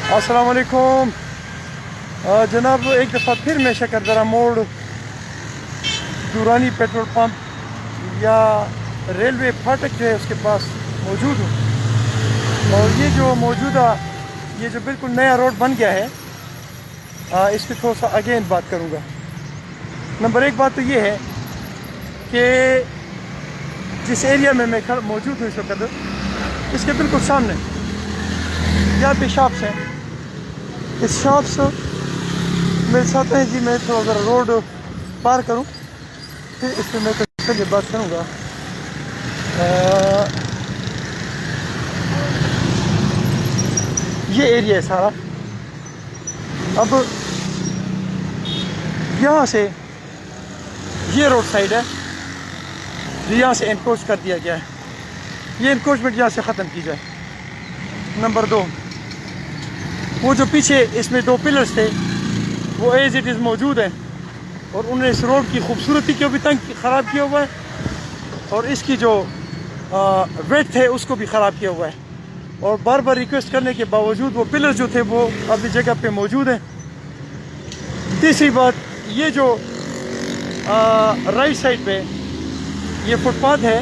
अस्सलाम वालेकुम जनाब, एक दफ़ा फिर मैं शकरदरा मोड़ दूरानी पेट्रोल पंप या रेलवे फाटक जो है उसके पास मौजूद हूँ। और ये जो बिल्कुल नया रोड बन गया है, इस पर थोड़ा सा अगेन बात करूँगा। नंबर एक बात तो ये है कि जिस एरिया में मैं मौजूद हूँ इस वक्त, इसके बिल्कुल सामने यहाँ पे शॉप्स हैं। इस शॉप्स मेरे साथ हैं जी, मैं थोड़ा ज़रा रोड पार करूँ फिर इस पर मैं कुछ बात करूँगा। ये एरिया है सारा। अब यहाँ से ये रोड साइड है, यहाँ से एनक्रोच कर दिया गया है। ये एनक्रोचमेंट यहाँ से ख़त्म की जाए। नंबर दो, वो जो पीछे इसमें दो पिलर्स थे वो एज इट इज़ मौजूद हैं और उन्होंने इस रोड की खूबसूरती को भी ख़राब किया हुआ है और इसकी जो वेट है उसको भी ख़राब किया हुआ है। और बार बार रिक्वेस्ट करने के बावजूद वो पिलर जो थे वो अभी जगह पे मौजूद हैं। तीसरी बात, ये जो राइट साइड पे ये फुटपाथ है,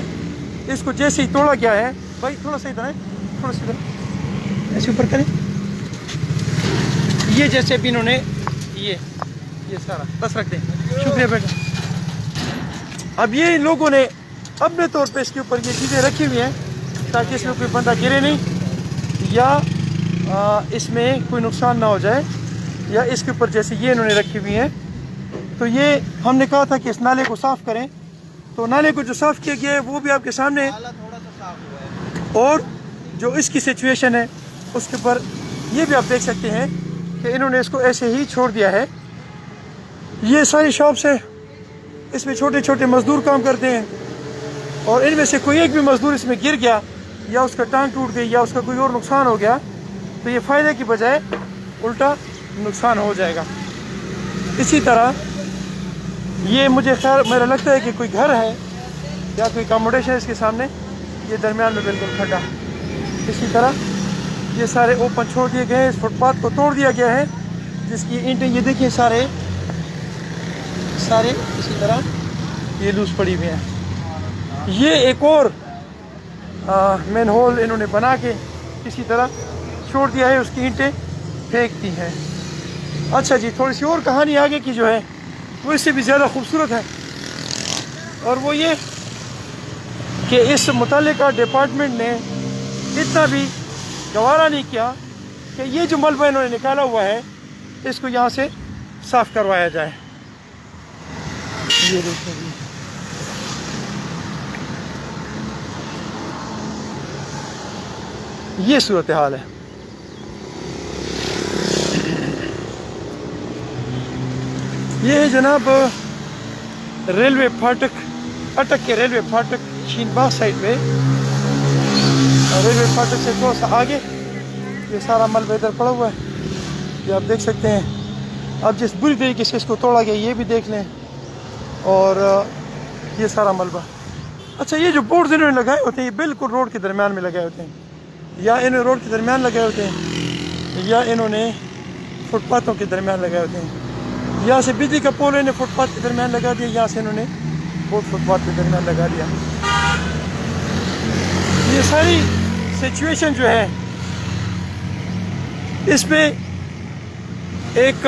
इसको जैसे ही तोड़ा गया है, भाई थोड़ा सा इधर है, थोड़ा सा इधर ऐसे ऊपर करें, ये जैसे भी इन्होंने ये सारा बस रख दें। शुक्रिया बेटा। अब ये इन लोगों ने अपने तौर पे इसके ऊपर ये चीज़ें रखी हुई हैं ताकि इसमें कोई बंदा गिरे नहीं या इसमें कोई नुकसान ना हो जाए, या इसके ऊपर जैसे ये इन्होंने रखी हुई हैं। तो ये हमने कहा था कि इस नाले को साफ़ करें, तो नाले को जो साफ़ किया गया है वो भी आपके सामने है। और जो इसकी सिचुएशन है उसके ऊपर ये भी आप देख सकते हैं कि इन्होंने इसको ऐसे ही छोड़ दिया है। ये सारी शॉप्स है, इसमें छोटे छोटे मज़दूर काम करते हैं और इनमें से कोई एक भी मज़दूर इसमें गिर गया या उसका टांग टूट गई या उसका कोई और नुकसान हो गया तो ये फ़ायदे की बजाय उल्टा नुकसान हो जाएगा। इसी तरह ये मेरा लगता है कि कोई घर है या कोई अकोमोडेशन है इसके सामने, ये दरमियान में बिल्कुल खड्डा। इसी तरह ये सारे ओपन छोड़ दिए गए हैं, इस फुटपाथ को तोड़ दिया गया है जिसकी ईंटें ये देखिए सारे इसी तरह ये लूज पड़ी हुई हैं। ये एक और मेन होल इन्होंने बना के इसी तरह छोड़ दिया है, उसकी ईंटें फेंक दी हैं। अच्छा जी, थोड़ी सी और कहानी आगे की जो है वो इससे भी ज़्यादा खूबसूरत है, और वो ये कि इस मुतल्लिका डिपार्टमेंट ने इतना भी गवारा नहीं किया कि ये जो मलबा इन्होंने निकाला हुआ है इसको यहाँ से साफ़ करवाया जाए। ये देखिए जी, ये सूरत हाल है। ये है जनाब रेलवे फाटक, अटक के रेलवे फाटक शीनबाग साइड पे। रेलवे फाटक से थोड़ा सा आगे ये सारा मलबा इधर पड़ा हुआ है, ये आप देख सकते हैं। अब जिस बुरी तरीके से इसको तोड़ा गया ये भी देख लें, और ये सारा मलबा। अच्छा, ये जो बोर्ड्स इन्होंने लगाए होते हैं ये बिल्कुल रोड के दरमियान में लगाए होते हैं, या इन्होंने रोड के दरमियान लगाए होते हैं या इन्होंने फुटपाथों के दरमियान लगाए होते हैं। यहाँ से बिजली का पोल इन्होंने फुटपाथ के दरमियान लगा दिया, यहाँ से इन्होंने बोर्ड फुटपाथ के दरमियान लगा दिया। ये सारी सिचुएशन जो है इस पे एक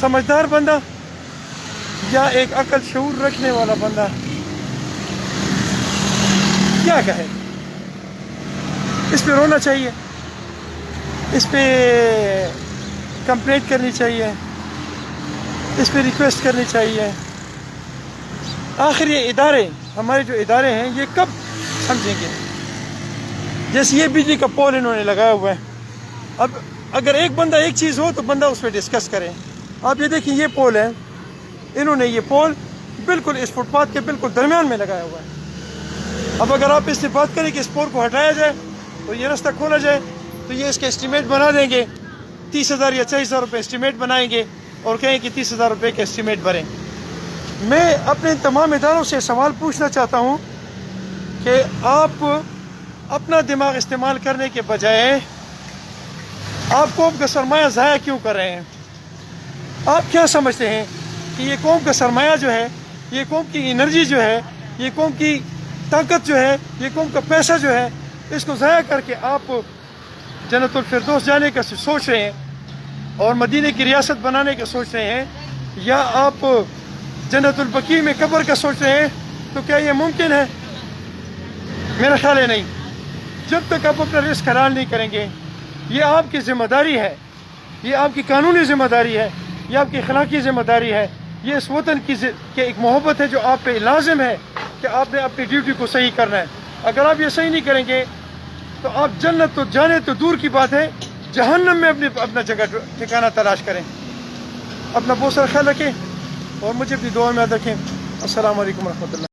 समझदार बंदा या एक अकल शऊर रखने वाला बंदा क्या कहे। इस पे रोना चाहिए, इस पे कंप्लेंट करनी चाहिए, इस पे रिक्वेस्ट करनी चाहिए। आखिर ये इदारे, हमारे जो इदारे हैं ये कब समझेंगे? जैसे ये बिजली का पोल इन्होंने लगाया हुआ है, अब अगर एक बंदा एक चीज़ हो तो बंदा उस पर डिस्कस करे। आप ये देखिए, ये पोल है, इन्होंने ये पोल बिल्कुल इस फुटपाथ के बिल्कुल दरमियान में लगाया हुआ है। अब अगर आप इससे बात करें कि इस पोल को हटाया जाए तो ये रास्ता खोला जाए, तो ये इसके एस्टीमेट बना देंगे, 30,000 या 40,000 रुपये एस्टीमेट बनाएंगे और कहें कि 30,000 रुपये के एस्टीमेट भरें। मैं अपने तमाम इदारों से सवाल पूछना चाहता हूँ कि आप अपना दिमाग इस्तेमाल करने के बजाय آپ قوم کا سرمایہ ضائع کیوں کر رہے ہیں؟ آپ کیا سمجھتے ہیں کہ یہ قوم کا سرمایہ جو ہے، یہ قوم کی انرجی جو ہے، یہ قوم کی طاقت جو ہے، یہ قوم کا پیسہ جو ہے، اس کو ضائع کر کے آپ جنت الفردوس جانے کا سوچ رہے ہیں اور مدینہ کی ریاست بنانے کا سوچ رہے ہیں، یا آپ جنت البقیع میں قبر کا سوچ رہے ہیں؟ تو کیا یہ ممکن ہے؟ میرا خیال ہے نہیں۔ جب تک آپ اپنا رزق حلال نہیں کریں گے، یہ آپ کی ذمہ داری ہے، یہ آپ کی قانونی ذمہ داری ہے، یہ آپ کی اخلاقی ذمہ داری ہے، یہ اس وطن کی ایک محبت ہے جو آپ پہ لازم ہے کہ آپ نے اپنی ڈیوٹی کو صحیح کرنا ہے۔ اگر آپ یہ صحیح نہیں کریں گے تو آپ جنت تو جانے تو دور کی بات ہے، جہنم میں اپنا جگہ ٹھکانہ تلاش کریں۔ اپنا بہت سارا خیال رکھیں اور مجھے اپنی دعا میں یاد رکھیں۔ السلام علیکم ورحمۃ اللہ۔